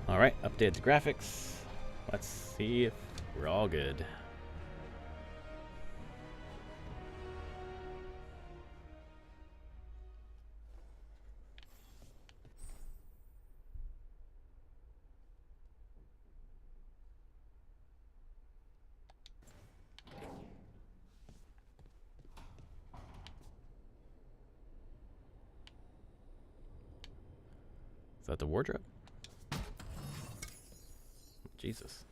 Alright, update the graphics. Let's see if we're all good. Is that the wardrobe? Jesus.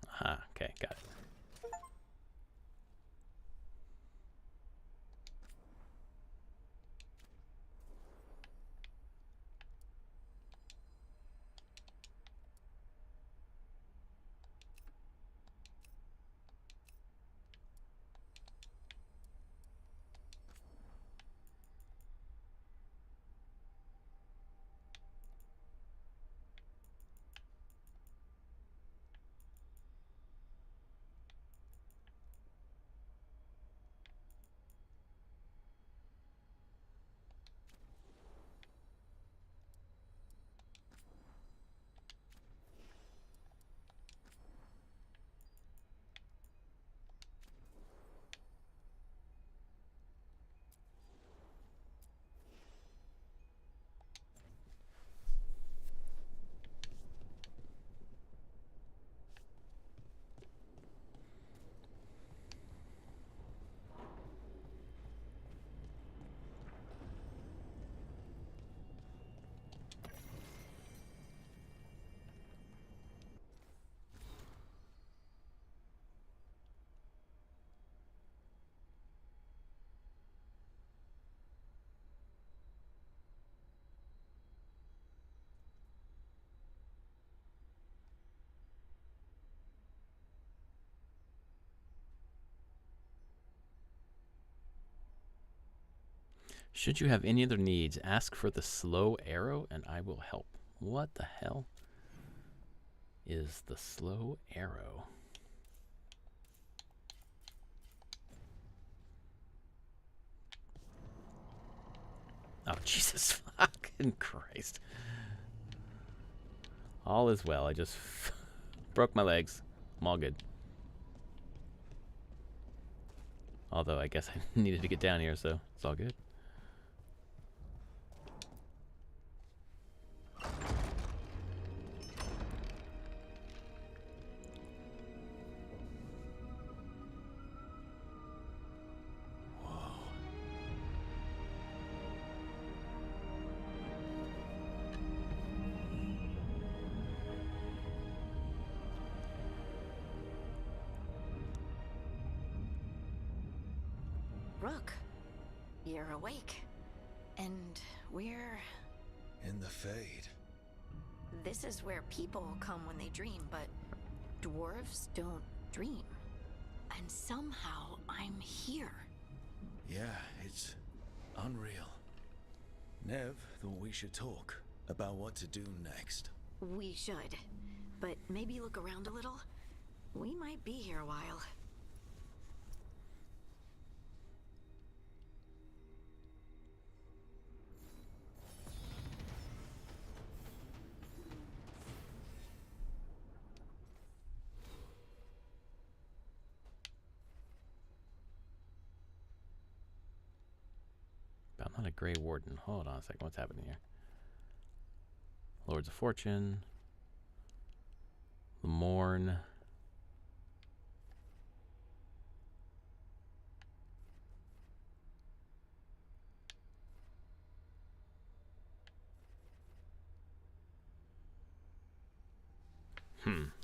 Aha, okay, got it. Should you have any other needs, ask for the slow arrow and I will help. What the hell is the slow arrow? Oh, Jesus fucking Christ. All is well. I just broke my legs. I'm all good. Although I guess I needed to get down here, so it's all good. Rook, you're awake. And we're... in the Fade. This is where people come when they dream, but dwarves don't dream. And somehow I'm here. Yeah, it's unreal. Nev thought we should talk about what to do next. We should. But maybe look around a little. We might be here a while. But I'm not a Grey Warden. Hold on a second. What's happening here? Lords of Fortune. The Morn.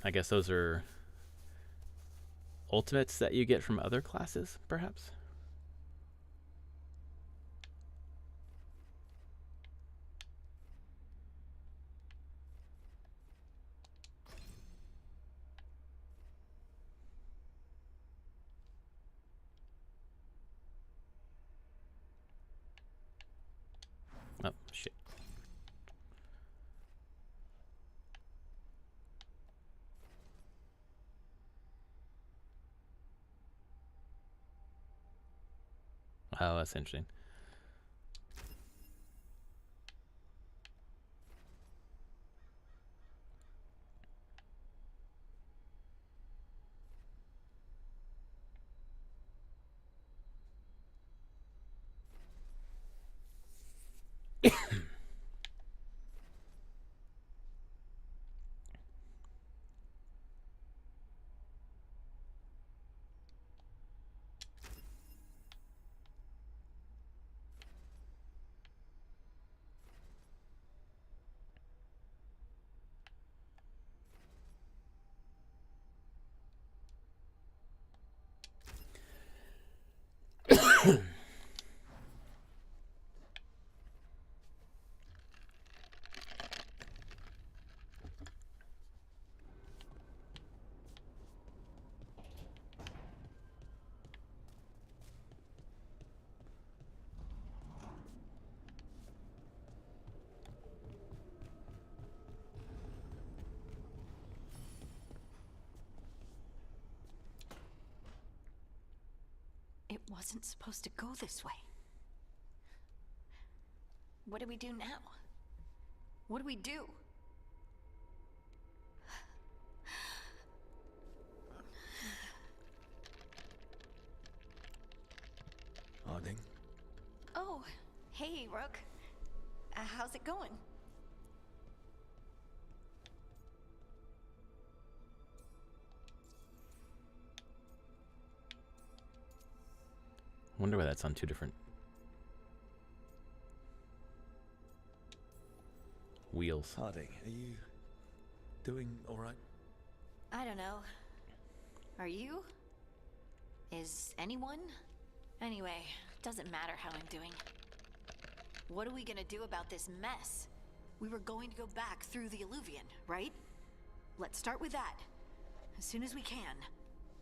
I guess those are ultimates that you get from other classes, perhaps? Oh, shit. Oh, that's interesting. It wasn't supposed to go this way. What do we do now? What do we do? Harding? Oh, hey, Rook. How's it going? Wonder why that's on two different wheels. Harding, are you doing alright? I don't know. Are you? Is anyone? Anyway, doesn't matter how I'm doing. What are we gonna do about this mess? We were going to go back through the Alluvion, right? Let's start with that. As soon as we can.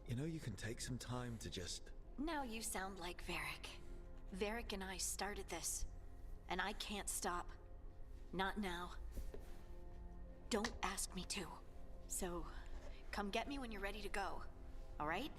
You know, you can take some time to just... Now you sound like Varric. Varric and I started this. And I can't stop. Not now. Don't ask me to. So, come get me when you're ready to go. Alright?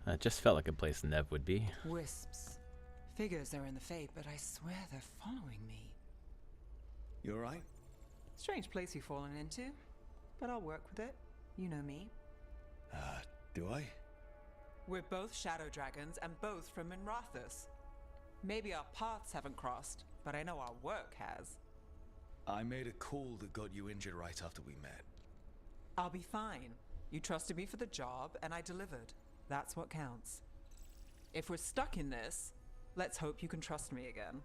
It just felt like a place Nev would be. Wisps. Figures they're in the Fate, but I swear they're following me. You alright? Strange place you've fallen into, but I'll work with it. You know me. Do I? We're both shadow dragons and both from Minrathous. Maybe our paths haven't crossed, but I know our work has. I made a call that got you injured right after we met. I'll be fine. You trusted me for the job, and I delivered. That's what counts. If we're stuck in this, let's hope you can trust me again.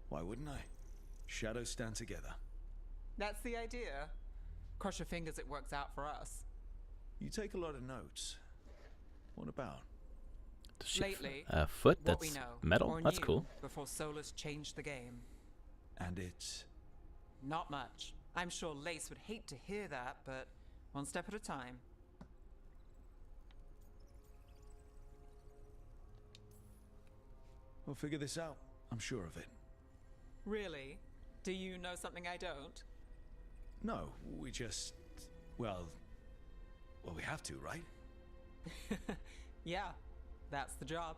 Why wouldn't I? Shadows stand together. That's the idea. Cross your fingers it works out for us. You take a lot of notes. What about? Lately, Foot what we that's know, metal? or That's knew cool. before Solus changed the game. And it's... Not much. I'm sure Lace would hate to hear that, but one step at a time. We'll figure this out. I'm sure of it. Really? Do you know something I don't? No, we just... Well, we have to, right? Yeah, that's the job.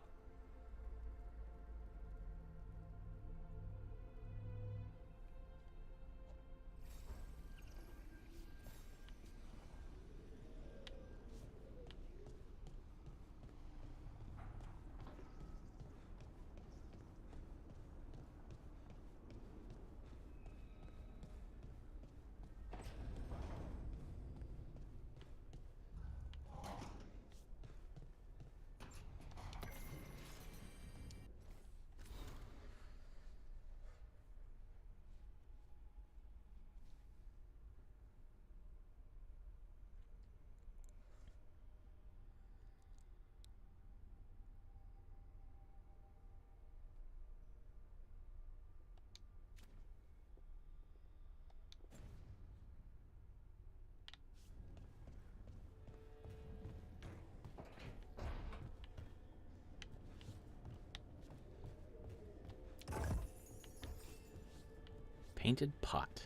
Painted pot.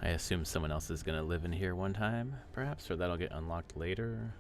I assume someone else is going to live in here one time, perhaps, or that'll get unlocked later.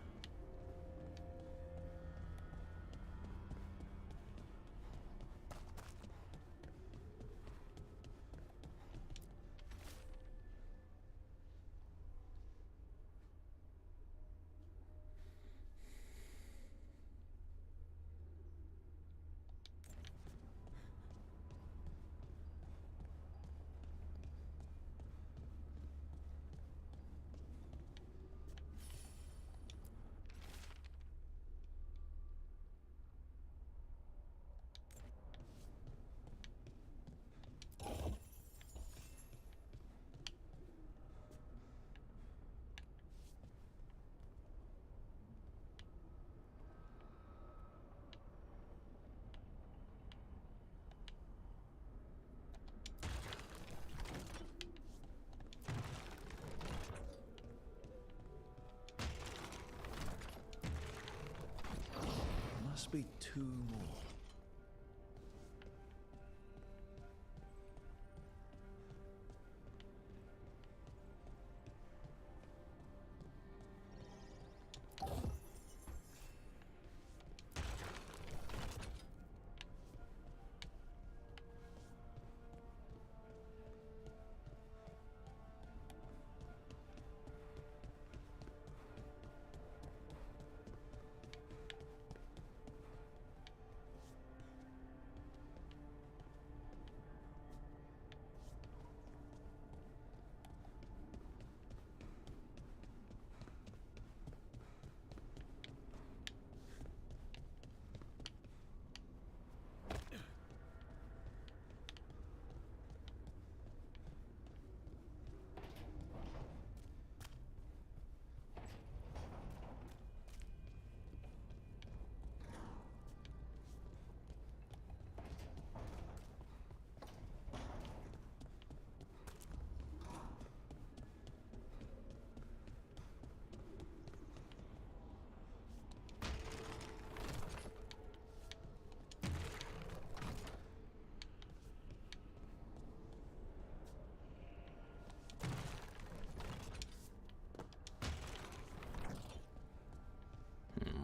Must be two more.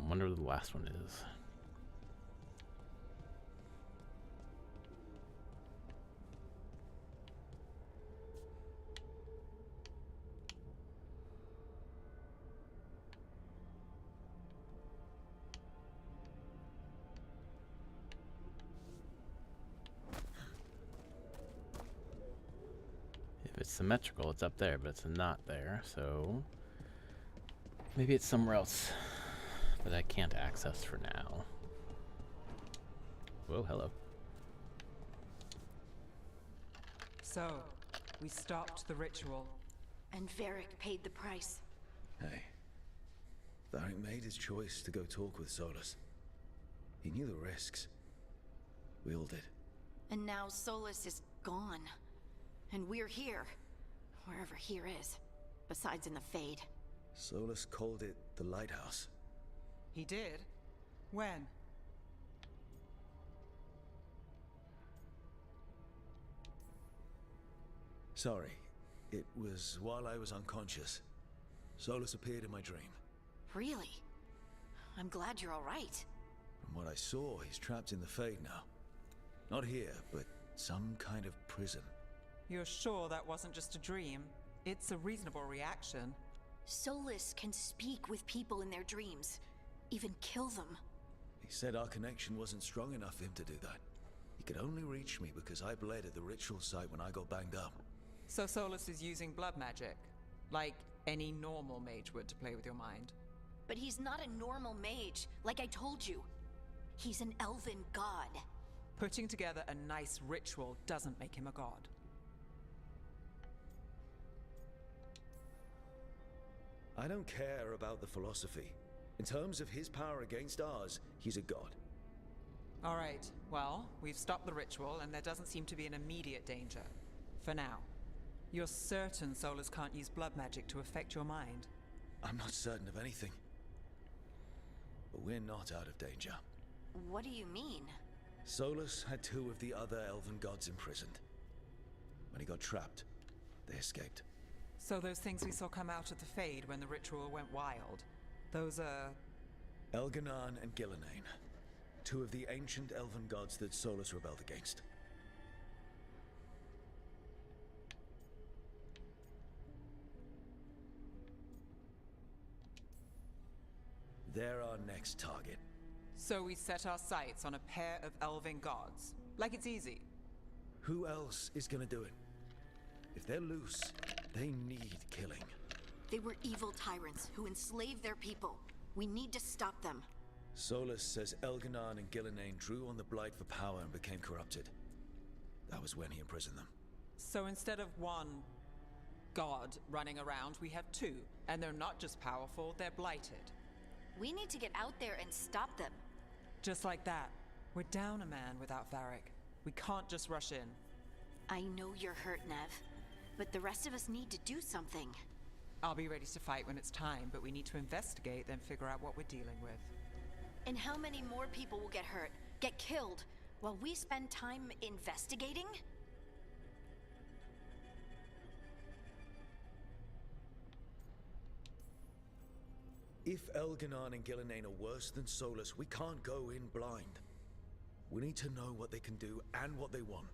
Wonder what the last one is. If it's symmetrical, it's up there, but it's not there, so maybe it's somewhere else that I can't access for now. Whoa, hello. So, we stopped the ritual. And Varric paid the price. Hey, Varric made his choice to go talk with Solus. He knew the risks. We all did. And now Solus is gone. And we're here. Wherever here is. Besides in the Fade. Solus called it the Lighthouse. He did? When? Sorry. It was while I was unconscious. Solus appeared in my dream. Really? I'm glad you're alright. From what I saw, he's trapped in the Fade now. Not here, but some kind of prison. You're sure that wasn't just a dream? It's a reasonable reaction. Solus can speak with people in their dreams. Even kill them. He said our connection wasn't strong enough for him to do that. He could only reach me because I bled at the ritual site when I got banged up. So Solus is using blood magic? Like any normal mage would to play with your mind? But he's not a normal mage, like I told you. He's an elven god. Putting together a nice ritual doesn't make him a god. I don't care about the philosophy. In terms of his power against ours, he's a god. All right, well, we've stopped the ritual, and there doesn't seem to be an immediate danger. For now. You're certain Solus can't use blood magic to affect your mind? I'm not certain of anything. But we're not out of danger. What do you mean? Solus had 2 of the other elven gods imprisoned. When he got trapped, they escaped. So those things we saw come out of the Fade when the ritual went wild, those are... Elganan and Gillenane. 2 of the ancient elven gods that Solus rebelled against. They're our next target. So we set our sights on a pair of elven gods. Like it's easy. Who else is gonna do it? If they're loose, they need killing. They were evil tyrants who enslaved their people. We need to stop them. Solus says Elganan and Gillenane drew on the Blight for power and became corrupted. That was when he imprisoned them. So instead of one god running around, we have 2. And they're not just powerful, they're blighted. We need to get out there and stop them. Just like that. We're down a man without Varric. We can't just rush in. I know you're hurt, Nev, but the rest of us need to do something. I'll be ready to fight when it's time, but we need to investigate, then figure out what we're dealing with. And how many more people will get hurt, get killed, while we spend time investigating? If Elganan and Gillenane are worse than Solus, we can't go in blind. We need to know what they can do and what they want.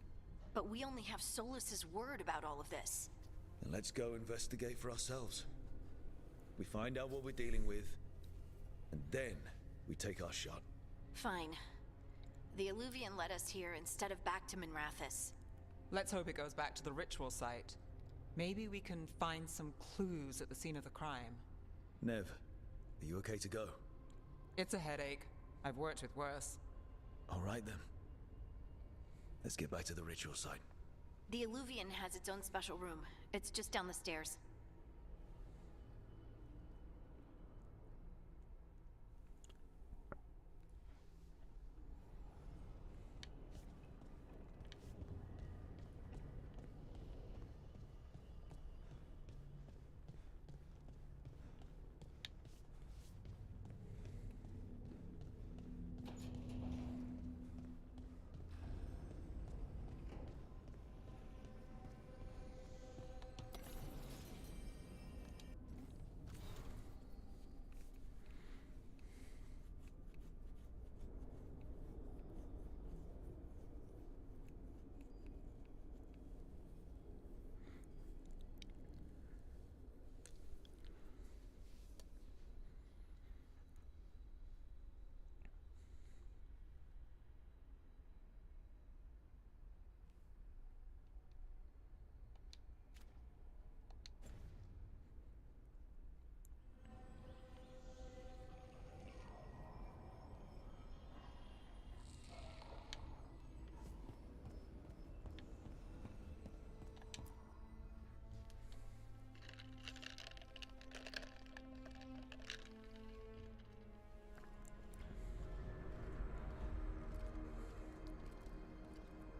But we only have Solus's word about all of this. Then let's go investigate for ourselves. We find out what we're dealing with, and then we take our shot. Fine. The Illuvian led us here instead of back to Minrathous. Let's hope it goes back to the ritual site. Maybe we can find some clues at the scene of the crime. Nev, are you okay to go? It's a headache. I've worked with worse. All right then. Let's get back to the ritual site. The Illuvian has its own special room. It's just down the stairs.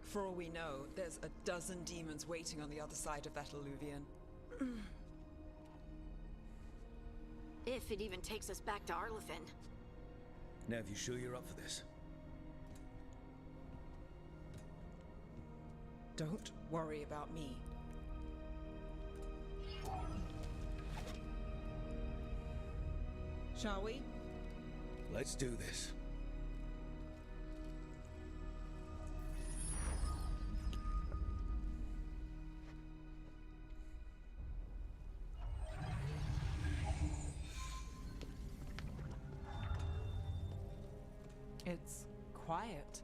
For all we know, there's a dozen demons waiting on the other side of that Illuvian. If it even takes us back to Arlefin. Nev, you sure you're up for this? Don't worry about me. Shall we? Let's do this. It's quiet.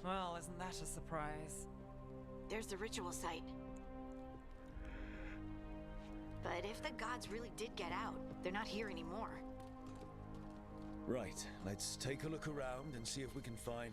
Well, isn't that a surprise? There's the ritual site. But if the gods really did get out, they're not here anymore. Right, let's take a look around and see if we can find...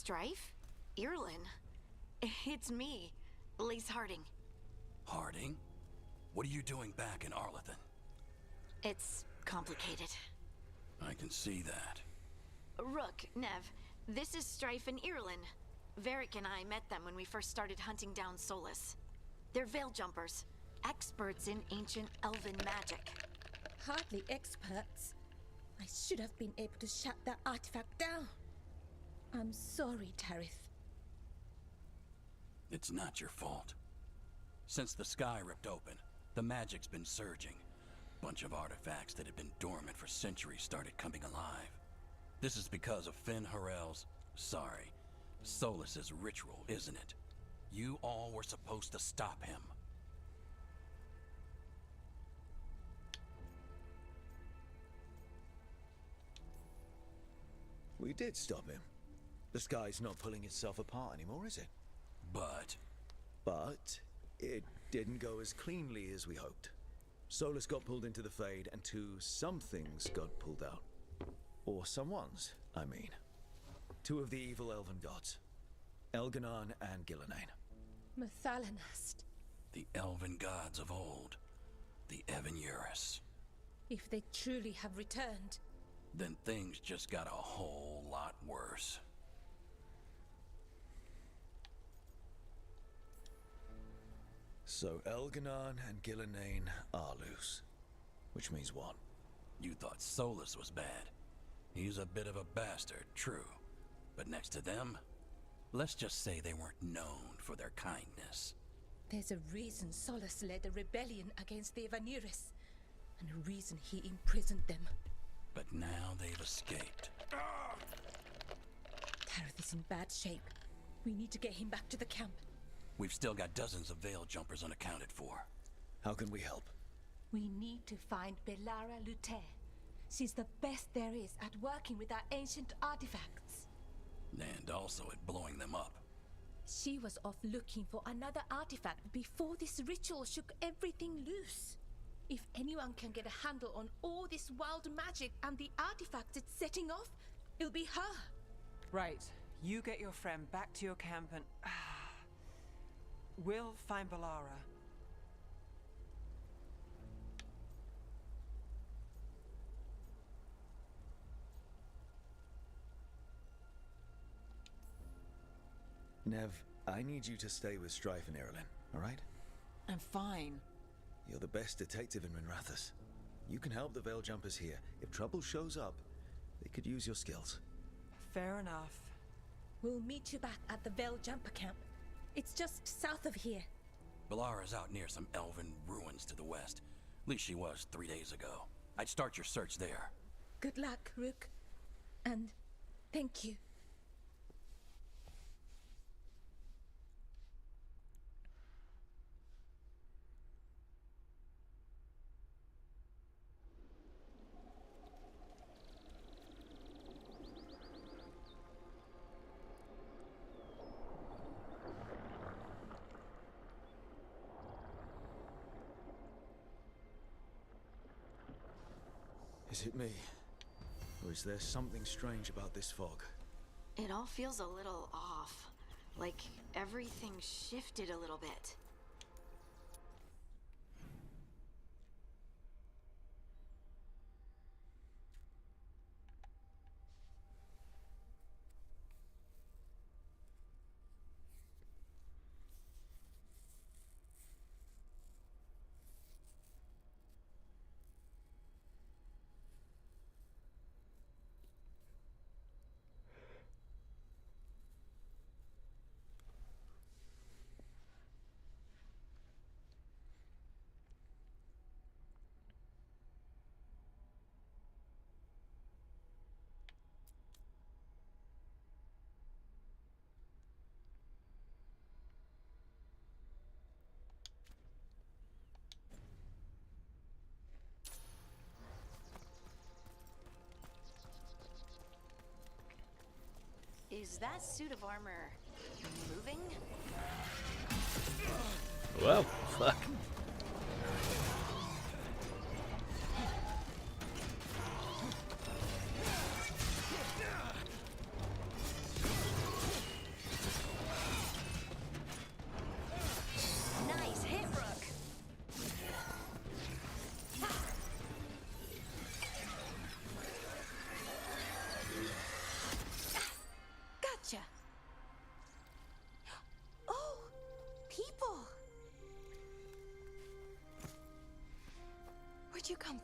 Strife? Irlin? It's me, Lace Harding. Harding? What are you doing back in Arlethan? It's complicated. I can see that. Rook, Nev, this is Strife and Irlin. Varric and I met them when we first started hunting down Solus. They're veil jumpers, experts in ancient elven magic. Hardly experts. I should have been able to shut that artifact down. I'm sorry, Tarith. It's not your fault. Since the sky ripped open, the magic's been surging. Bunch of artifacts that had been dormant for centuries started coming alive. This is because of Finn Harel's, Solus's ritual, isn't it? You all were supposed to stop him. We did stop him. The sky's not pulling itself apart anymore, is it? But it didn't go as cleanly as we hoped. Solus got pulled into the Fade, and somethings got pulled out. Or someone's, I mean. Two of the evil elven gods. Elganon and Gillenane. Mathalanast. The elven gods of old. The Evanuris. If they truly have returned. Then things just got a whole lot worse. So Elganon and Gillenane are loose. Which means what? You thought Solus was bad. He's a bit of a bastard, true. But next to them, let's just say they weren't known for their kindness. There's a reason Solus led a rebellion against the Evanuris, and a reason he imprisoned them. But now they've escaped. Tarith is in bad shape. We need to get him back to the camp. We've still got dozens of veil jumpers unaccounted for. How can we help? We need to find Belara Lute. She's the best there is at working with our ancient artifacts. And also at blowing them up. She was off looking for another artifact before this ritual shook everything loose. If anyone can get a handle on all this wild magic and the artifacts it's setting off, it'll be her. Right. You get your friend back to your camp and... we'll find Belara. Nev, I need you to stay with Strife and Irlin, alright? I'm fine. You're the best detective in Minrathous. You can help the Veil Jumpers here. If trouble shows up, they could use your skills. Fair enough. We'll meet you back at the Veil Jumper camp. It's just south of here. Belara's out near some elven ruins to the west. At least she was 3 days ago. I'd start your search there. Good luck, Rook. And thank you. Is it me? Or is there something strange about this fog? It all feels a little off. Like everything shifted a little bit. Is that suit of armor moving? Well, fuck.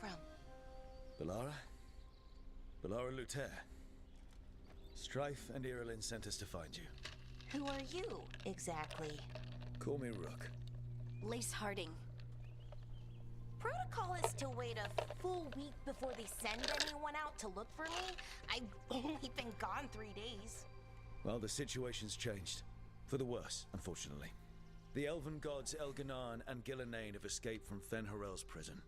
from? Bellara? Bellara Luther. Strife and Irilyn sent us to find you. Who are you, exactly? Call me Rook. Lace Harding. Protocol is to wait a full week before they send anyone out to look for me. I've only been gone 3 days. Well, the situation's changed. For the worse, unfortunately. The elven gods Elganan and Gillenane have escaped from Fen'Harel's prison.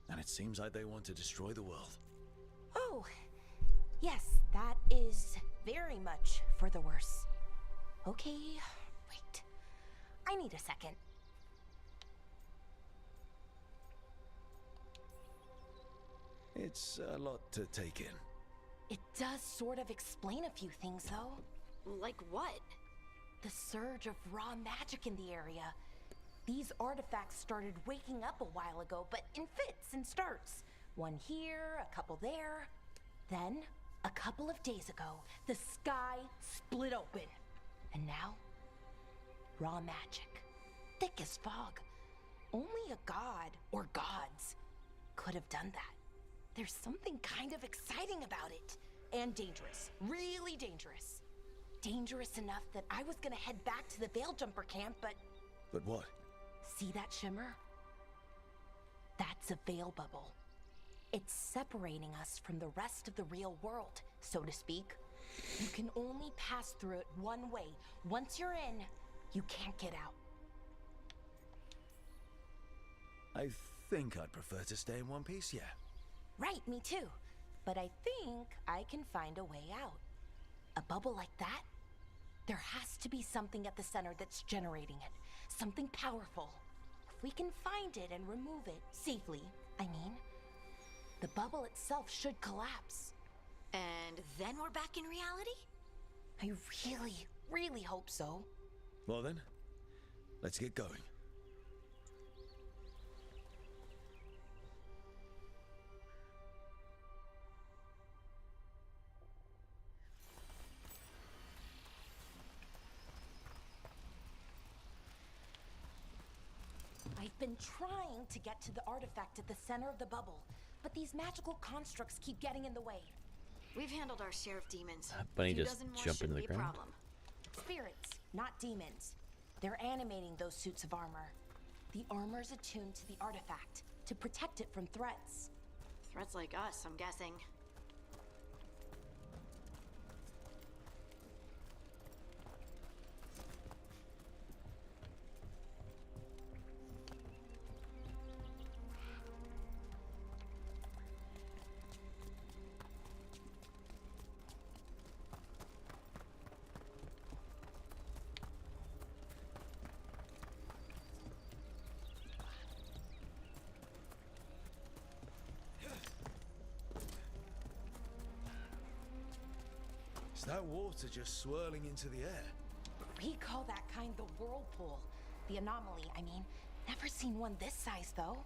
And it seems like they want to destroy the world. Oh, yes, that is very much for the worse. Okay, wait. I need a second. It's a lot to take in. It does sort of explain a few things, though. Like what? The surge of raw magic in the area. These artifacts started waking up a while ago, but in fits and starts. One here, a couple there. Then, a couple of days ago, the sky split open. And now, raw magic. Thick as fog. Only a god, or gods, could have done that. There's something kind of exciting about it. And dangerous. Really dangerous. Dangerous enough that I was gonna head back to the Veil Jumper camp, but... But what? See that shimmer? That's a veil bubble. It's separating us from the rest of the real world, so to speak. You can only pass through it one way. Once you're in, you can't get out. I think I'd prefer to stay in one piece, yeah. Right, me too. But I think I can find a way out. A bubble like that? There has to be something at the center that's generating it. Something powerful. If we can find it and remove it, safely, I mean, the bubble itself should collapse. And then we're back in reality? I really, really hope so. Well then, let's get going. I've been trying to get to the artifact at the center of the bubble, but these magical constructs keep getting in the way. We've handled our share of demons. Bunny 2 just dozen more jump into shouldn't the be a ground. problem. Spirits, not demons. They're animating those suits of armor. The armor's attuned to the artifact to protect it from threats. Threats like us, I'm guessing. Is that water just swirling into the air? We call that kind the whirlpool. The anomaly, I mean. Never seen one this size, though.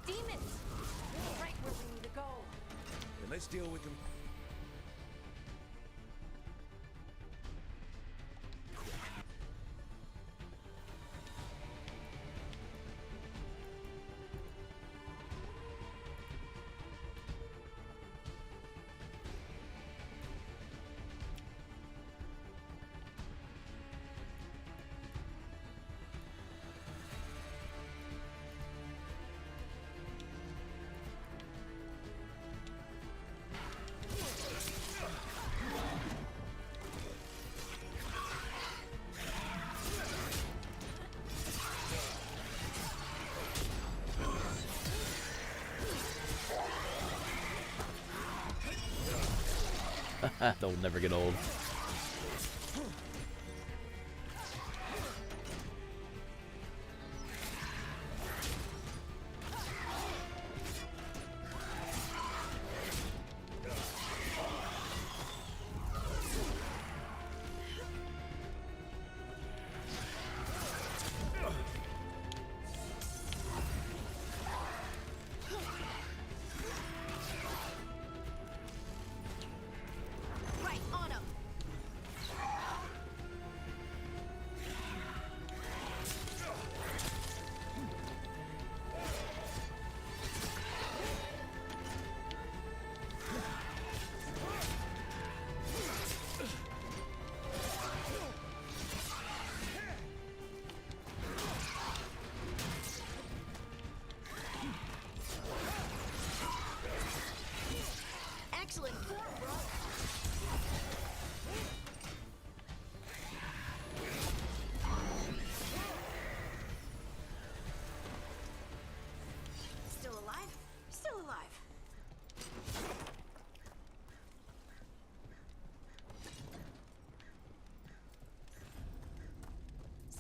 Demons! We're right where we need to go. Then let's deal with them. They'll never get old.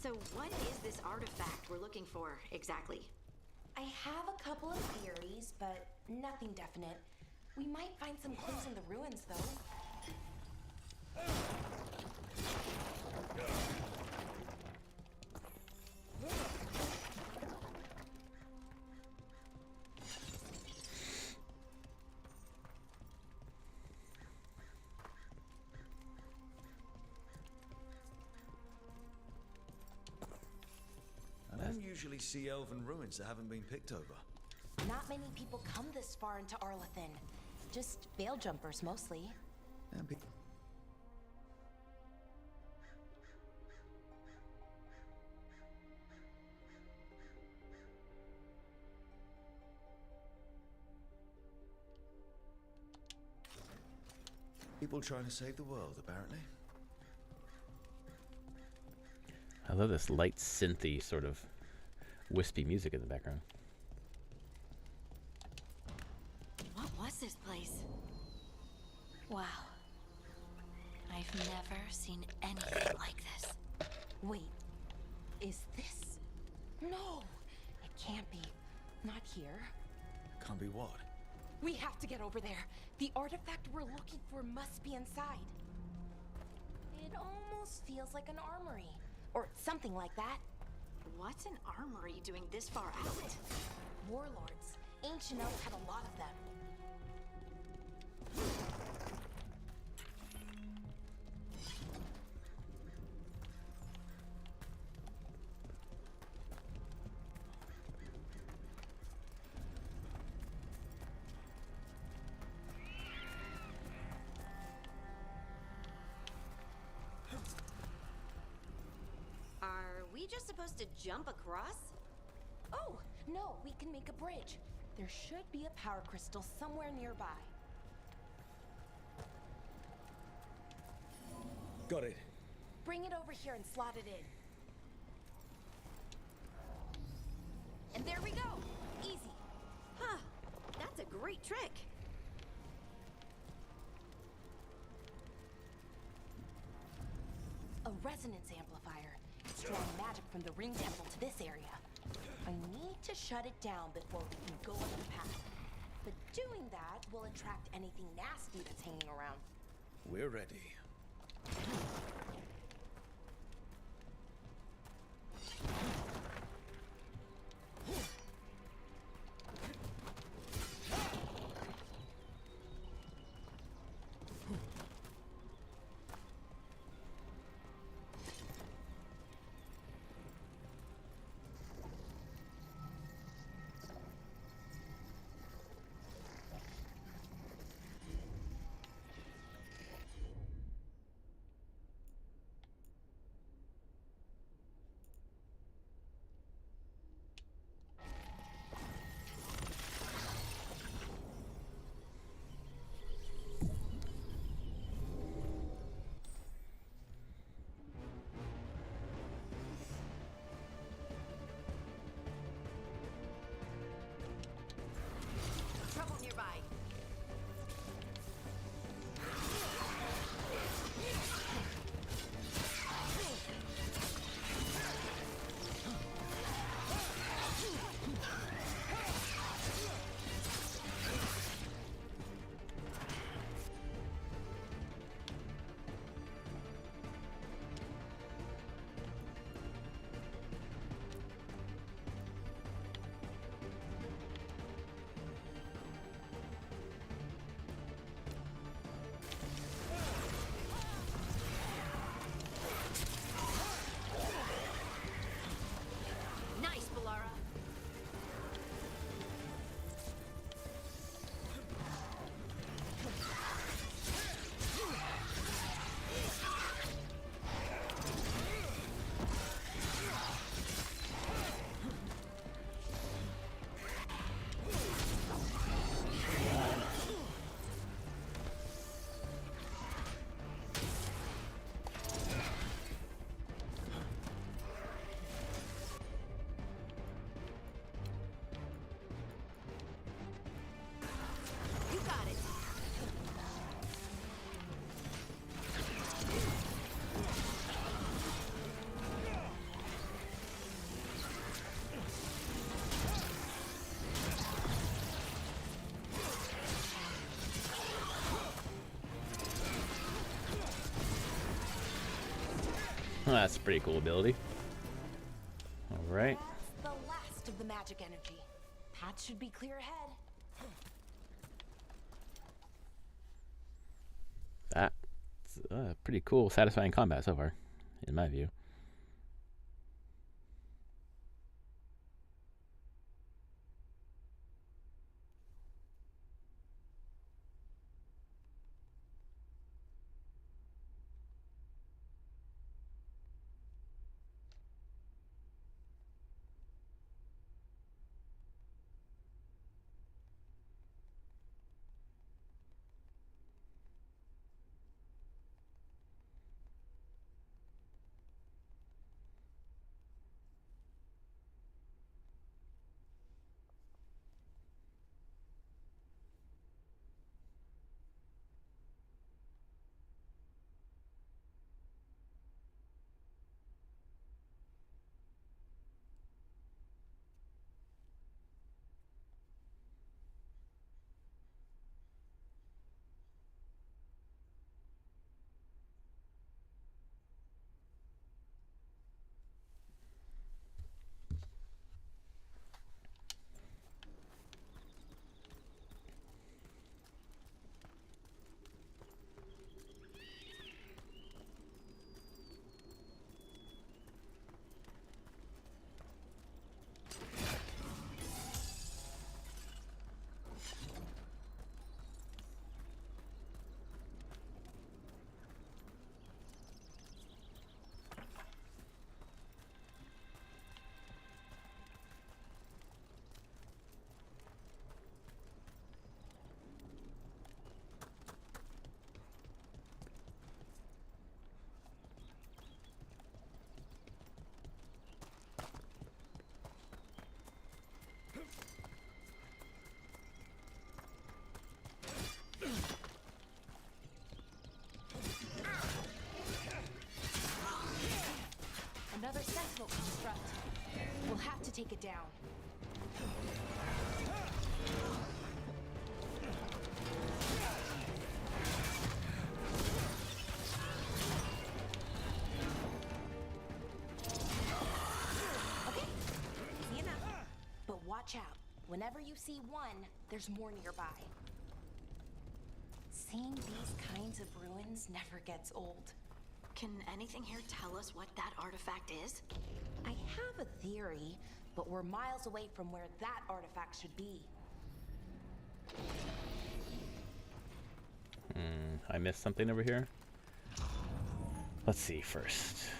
So what is this artifact we're looking for, exactly? I have a couple of theories, but nothing definite. We might find some clues in the ruins, though. I don't usually see elven ruins that haven't been picked over. Not many people come this far into Arlathan. Just veil jumpers, mostly. And people trying to save the world, apparently. I love this light synthy sort of wispy music in the background. What was this place? Wow. I've never seen anything like this. Wait, is this? No, it can't be. Not here. Can't be what? We have to get over there. The artifact we're looking for must be inside. It almost feels like an armory. Or something like that. What's an armory doing this far out? Warlords. Ancient elves had a lot of them. Are we just supposed to jump across? Oh, no, we can make a bridge. There should be a power crystal somewhere nearby. Got it. Bring it over here and slot it in. And there we go. Easy. Huh. That's a great trick. A resonance amplifier. It's drawing magic from the ring temple to this area. I need to shut it down before we can go on the path. But doing that will attract anything nasty that's hanging around. We're ready. That's a pretty cool ability. All right. That's the last of the magic energy. Path should be clear ahead. That's pretty cool, satisfying combat so far, in my view. Another sentinel construct. We'll have to take it down. Okay, easy enough. But watch out. Whenever you see one, there's more nearby. Seeing these kinds of ruins never gets old. Can anything here tell us what that artifact is? I have a theory, but we're miles away from where that artifact should be. I missed something over here. Let's see first.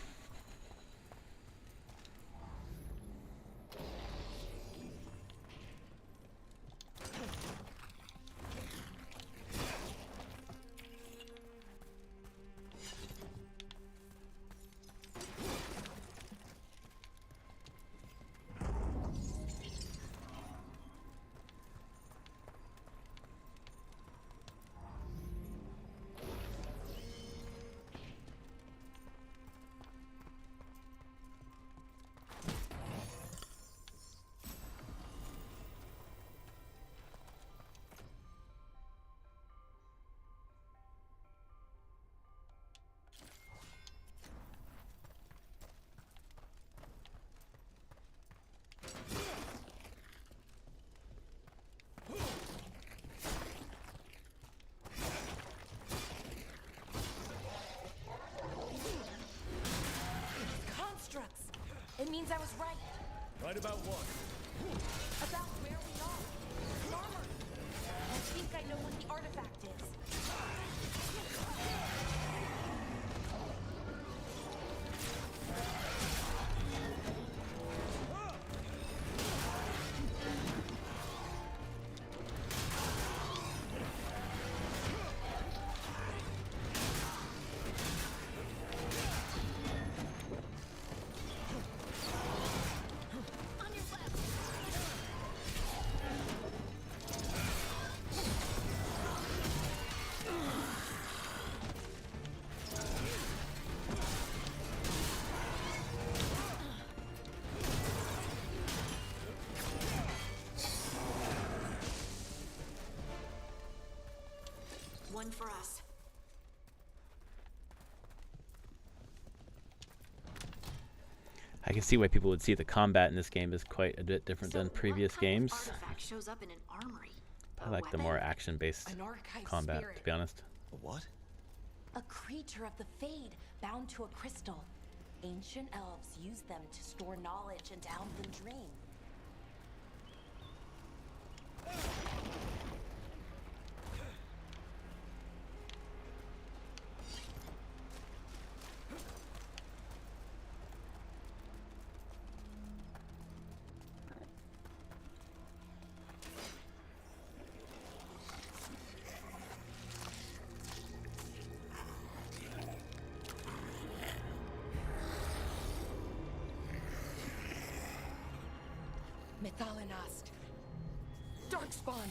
It means I was right. Right about what? About where we are. The armor. I think I know what the artifact is. One for us. I can see why people would see the combat in this game is quite a bit different than previous what kind games. of artifact shows up in an armory? I like the more action-based An archive combat, spirit. to be honest. A what? A creature of the Fade, bound to a crystal. Ancient elves use them to store knowledge and to help them dream. Methalinast. Darkspawn.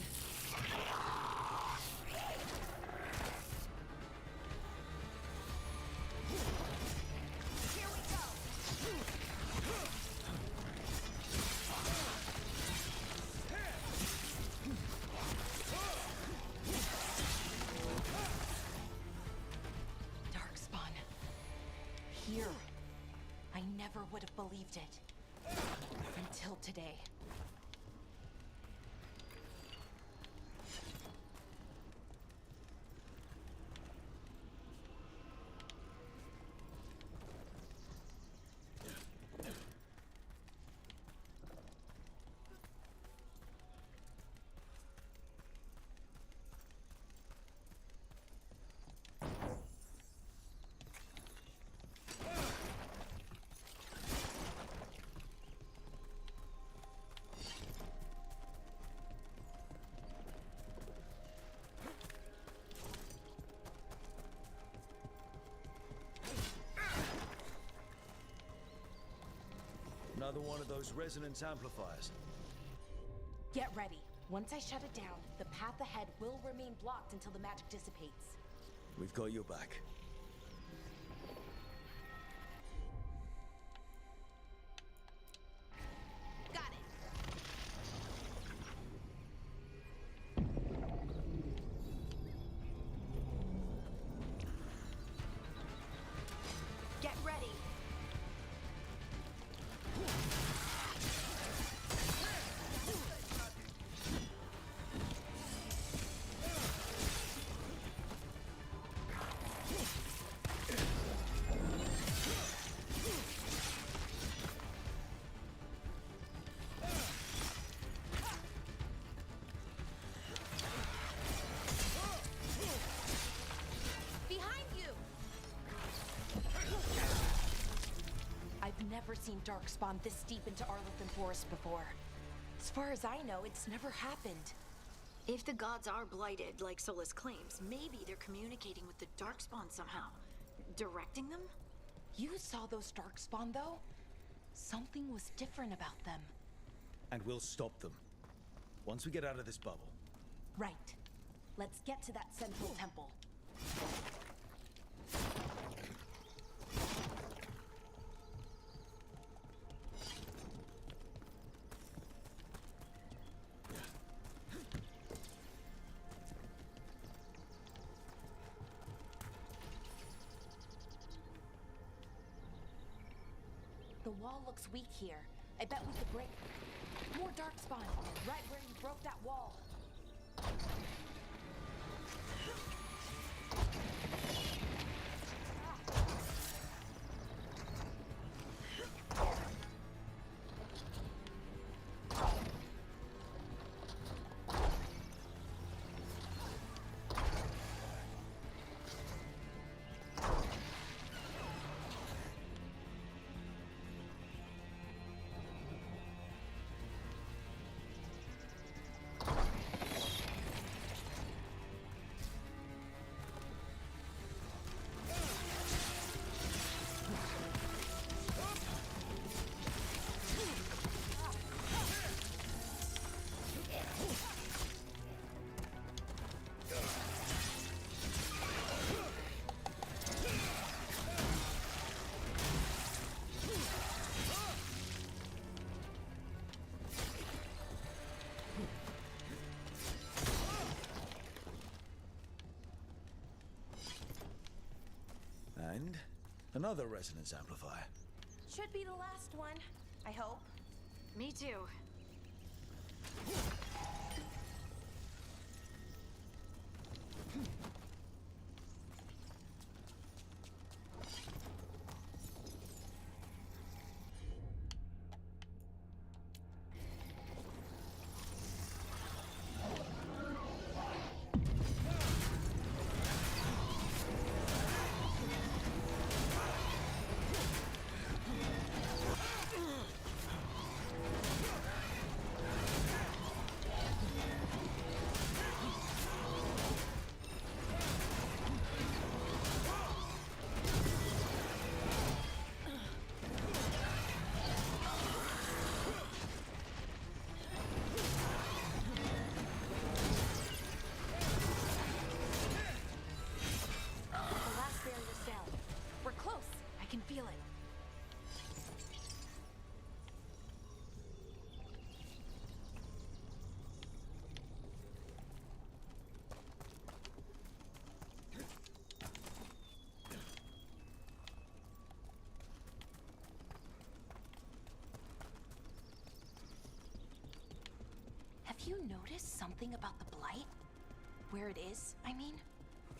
Here we go. Darkspawn. Here. I never would have believed it. Until today. Another one of those resonance amplifiers. Get ready. Once I shut it down, the path ahead will remain blocked until the magic dissipates. We've got your back. Got it. Get ready. Behind you. I've never seen Darkspawn this deep into Arlothan Forest before. As far as I know, it's never happened. If the gods are blighted, like Solus claims, maybe they're communicating with the Darkspawn somehow. Directing them? You saw those Darkspawn, though? Something was different about them. And we'll stop them. Once we get out of this bubble. Right. Let's get to that central temple. The wall looks weak here. I bet we could break... More Darkspawn! Right where you broke that wall. And another resonance amplifier. Should be the last one, I hope. Me too. Feel it. Have you noticed something about the blight? Where it is, I mean?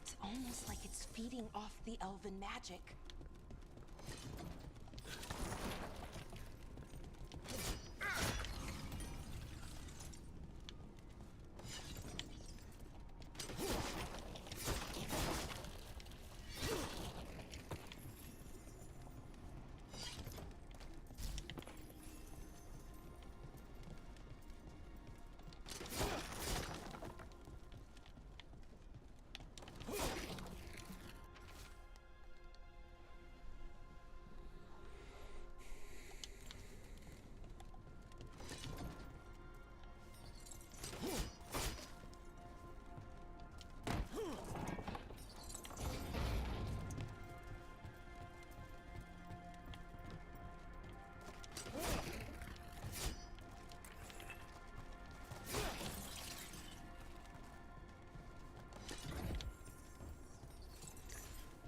It's almost like it's feeding off the elven magic.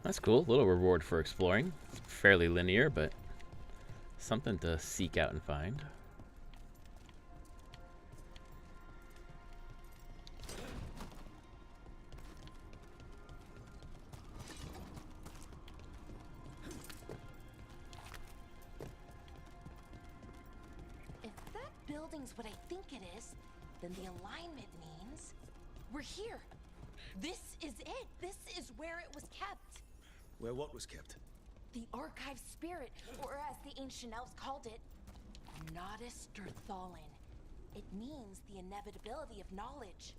That's cool. Little reward for exploring. It's fairly linear, but something to seek out and find. If that building's what I think it is, then the alignment means we're here. This is it. This is where it was kept. Where what was kept? The archive spirit, or as the ancient elves called it, Nodus Thalin. It means the inevitability of knowledge.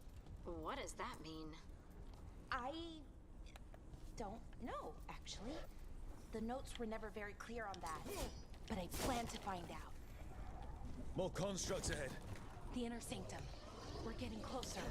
What does that mean? I don't know, actually. The notes were never very clear on that, but I plan to find out. More constructs ahead. The inner sanctum. We're getting closer.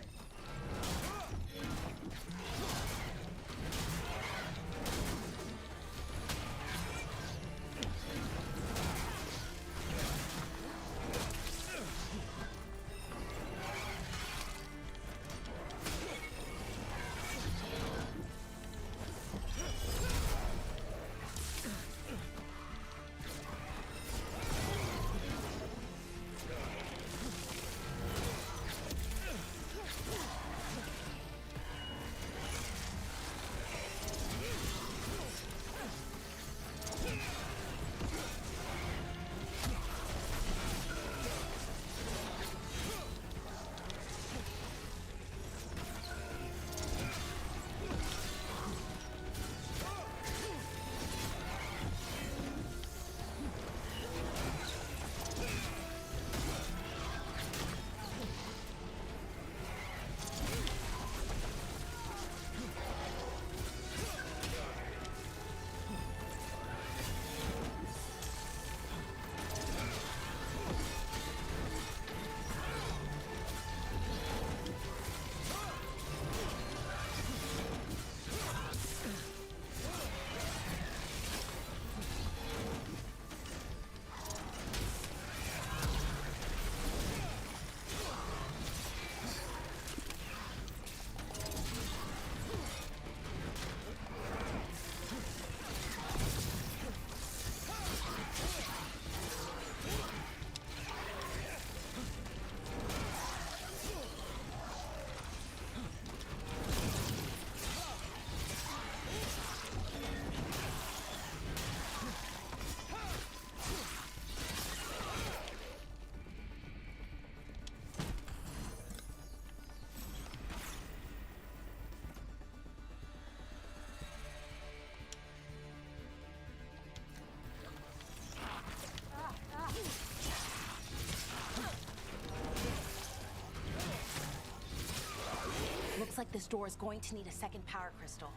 this door is going to need a second power crystal.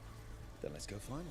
Then let's go find one.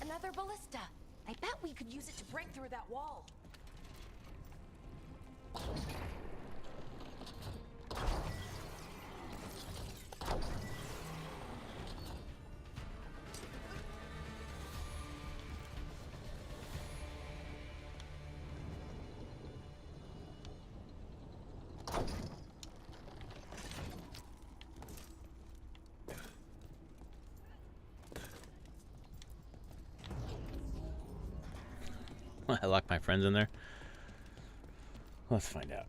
Another ballista. I bet we could use it to break through that wall. I locked my friends in there. Let's find out.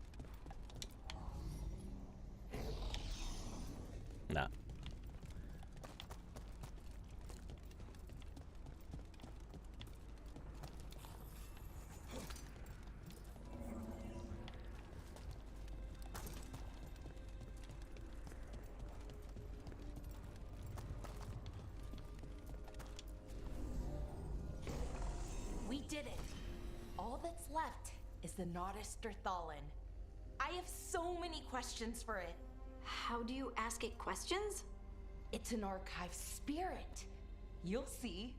Nah. We did it. All that's left is the Nodus Derthalin. I have so many questions for it. How do you ask it questions? It's an archive spirit. You'll see.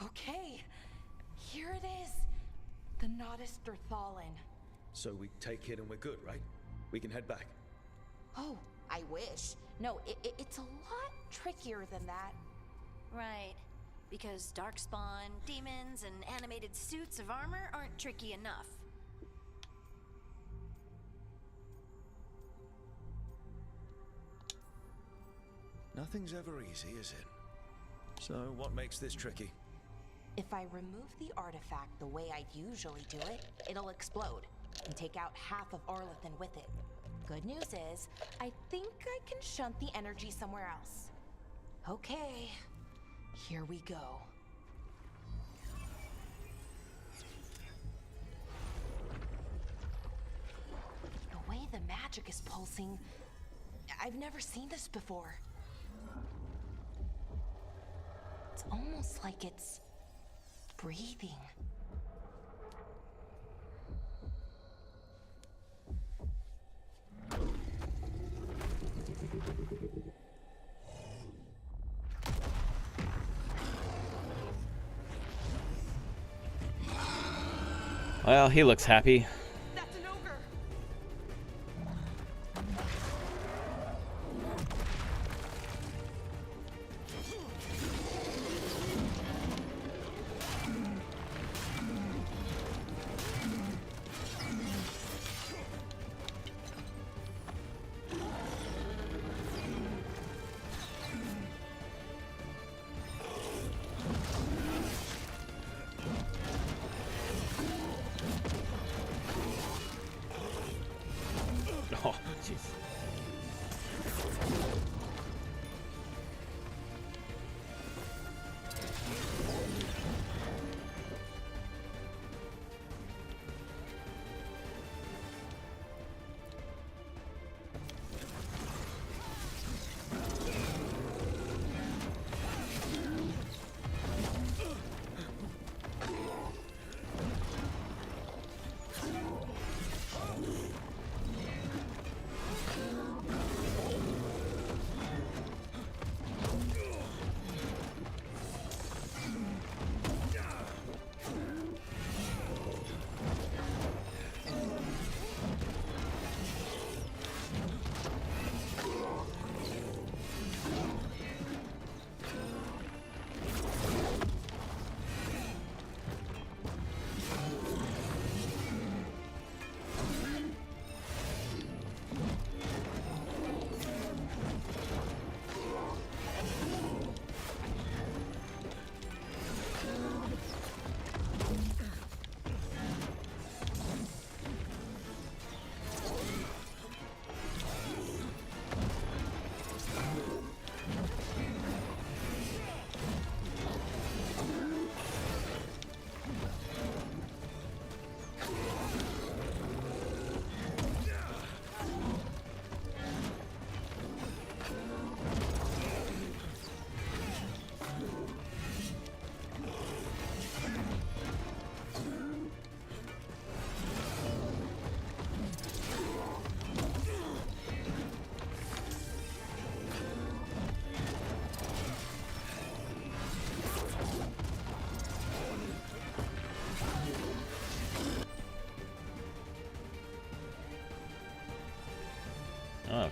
Okay, here it is. The Nodus Derthalin. So we take it and we're good, right? We can head back. Oh, I wish. No, it's a lot trickier than that. Right. Because darkspawn, demons, and animated suits of armor aren't tricky enough. Nothing's ever easy, is it? So what makes this tricky? If I remove the artifact the way I'd usually do it, it'll explode and take out half of Arlathan with it. Good news is, I think I can shunt the energy somewhere else. Okay, here we go. The way the magic is pulsing, I've never seen this before. It's almost like it's breathing. Well, he looks happy. That's an ogre. Oh, jeez.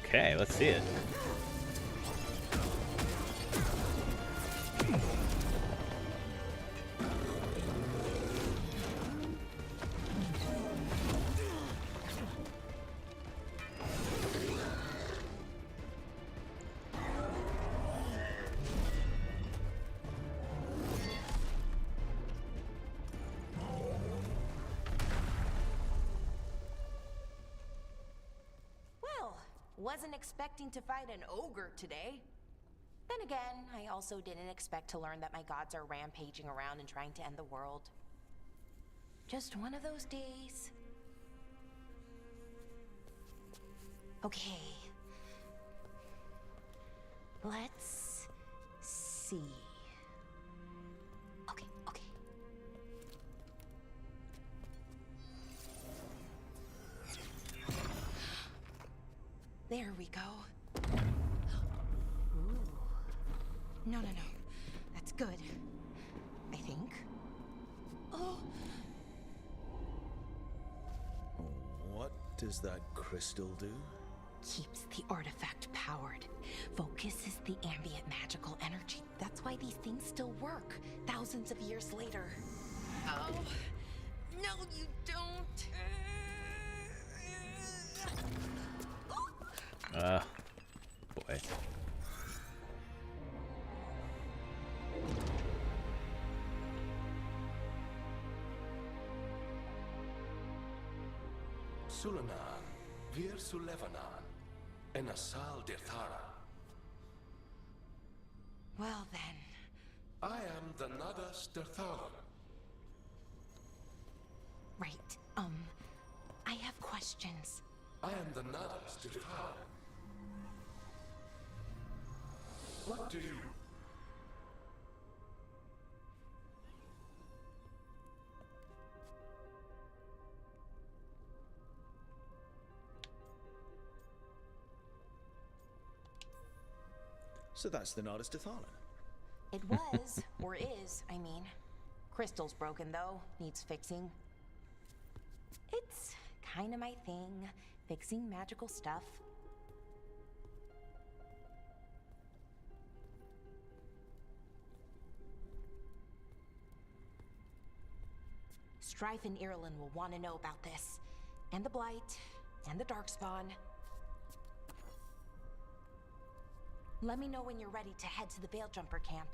Okay, let's see it. Wasn't expecting to fight an ogre today. Then again, I also didn't expect to learn that my gods are rampaging around and trying to end the world. Just one of those days. Okay. Let's see. Okay. There we go. Ooh. No. That's good. I think. Oh. What does that crystal do? Keeps the artifact powered. Focuses the ambient magical energy. That's why these things still work, thousands of years later. Oh. No, you don't. Boy. Sulanan, Vir Sulevanan, and Asal Dirthara. Well then. I am the Nadas Dirtharan. Right. I have questions. I am the Nadas Dirtharan. What do you... So that's the Nardis Dathalan. It was, or is, I mean. Crystal's broken though, needs fixing. kinda my thing, fixing magical stuff. Strife and Irulan will want to know about this. And the Blight, and the Darkspawn. Let me know when you're ready to head to the Veilgjumper camp.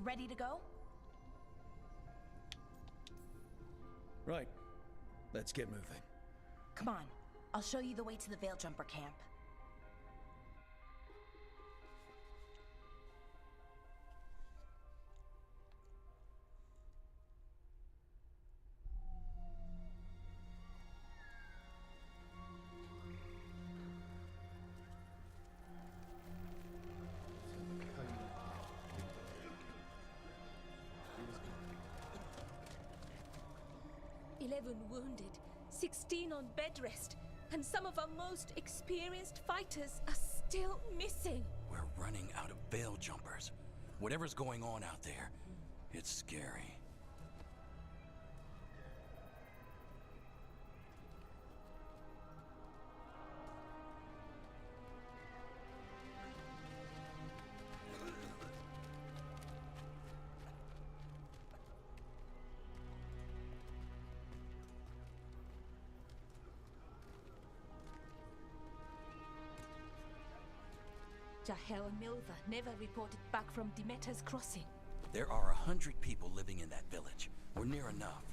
Ready to go? Right. Let's get moving. Come on, I'll show you the way to the Veilgjumper camp. Wounded, 16 on bed rest, and some of our most experienced fighters are still missing. We're running out of Veiljumpers. Whatever's going on out there, it's scary. Jahel and Milva never reported back from Demeter's crossing. There are 100 people living in that village. We're near enough.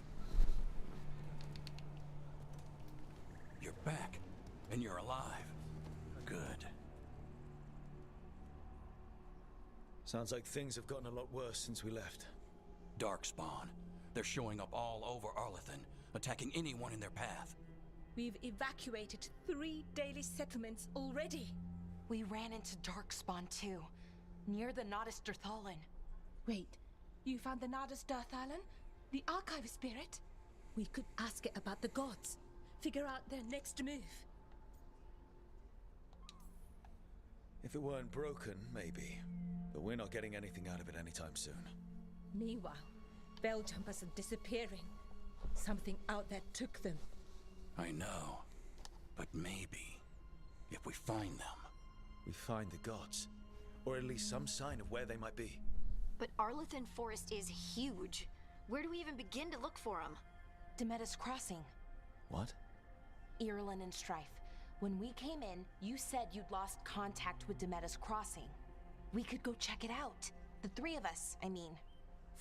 You're back, and you're alive. Good. Sounds like things have gotten a lot worse since we left. Darkspawn. They're showing up all over Arlathan, attacking anyone in their path. We've evacuated 3 daily settlements already. We ran into Darkspawn too, near the Nodis Derthalin. Wait, You found the Nada's Darthalan? The archive spirit? We could ask it about the gods. Figure out their next move. If it weren't broken, maybe. But we're not getting anything out of it anytime soon. Meanwhile, bell jumpers are disappearing. Something out there took them. I know. But maybe, if we find them... We find the gods. Or at least some sign of where they might be. But Arlathan Forest is huge. Where do we even begin to look for them? Demeda's Crossing. What? Irulan and Strife. When we came in, you said you'd lost contact with Demeda's Crossing. We could go check it out. The three of us, I mean.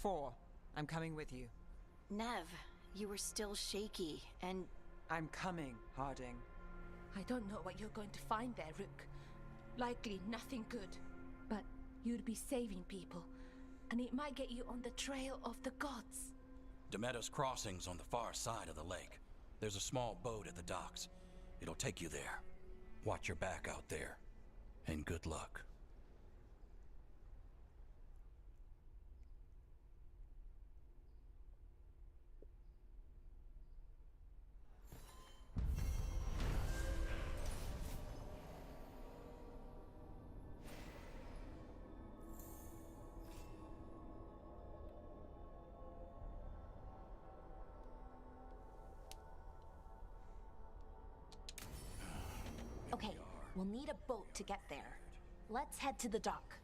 4. I'm coming with you. Nev, you were still shaky, and... I'm coming, Harding. I don't know what you're going to find there, Rook. Likely nothing good. But you'd be saving people, and it might get you on the trail of the gods. Demeda's Crossing's on the far side of the lake. There's a small boat at the docks. It'll take you there. Watch your back out there. And good luck. Okay, we'll need a boat to get there. Let's head to the dock.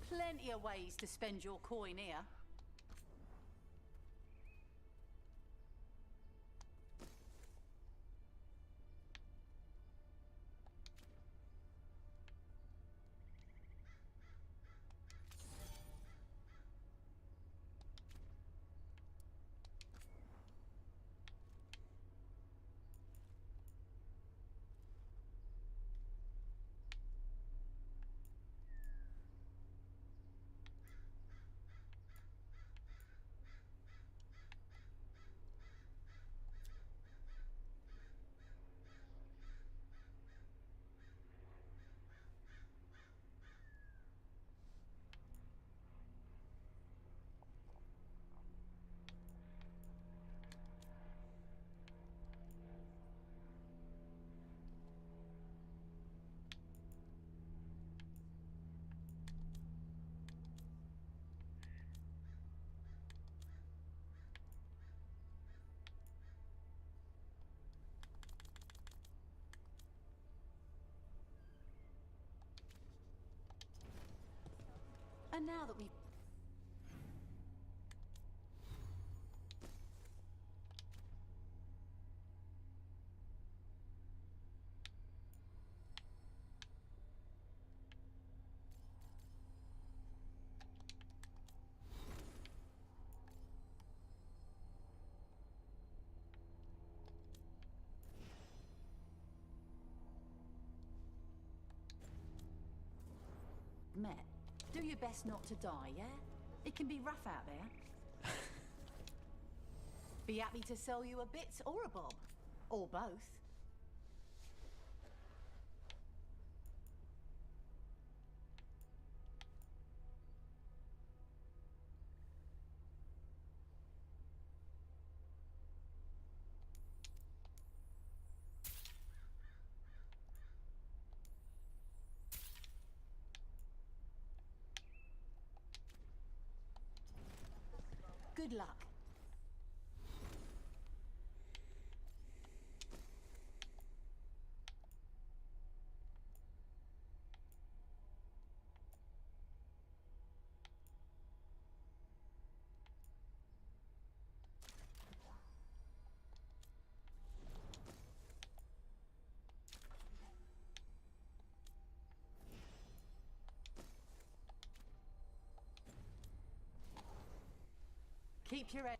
Plenty of ways to spend your coin here. And now that we've... met. Do your best not to die, yeah? It can be rough out there. Be happy to sell you a bit or a bob. Or both. Good luck. Keep your head.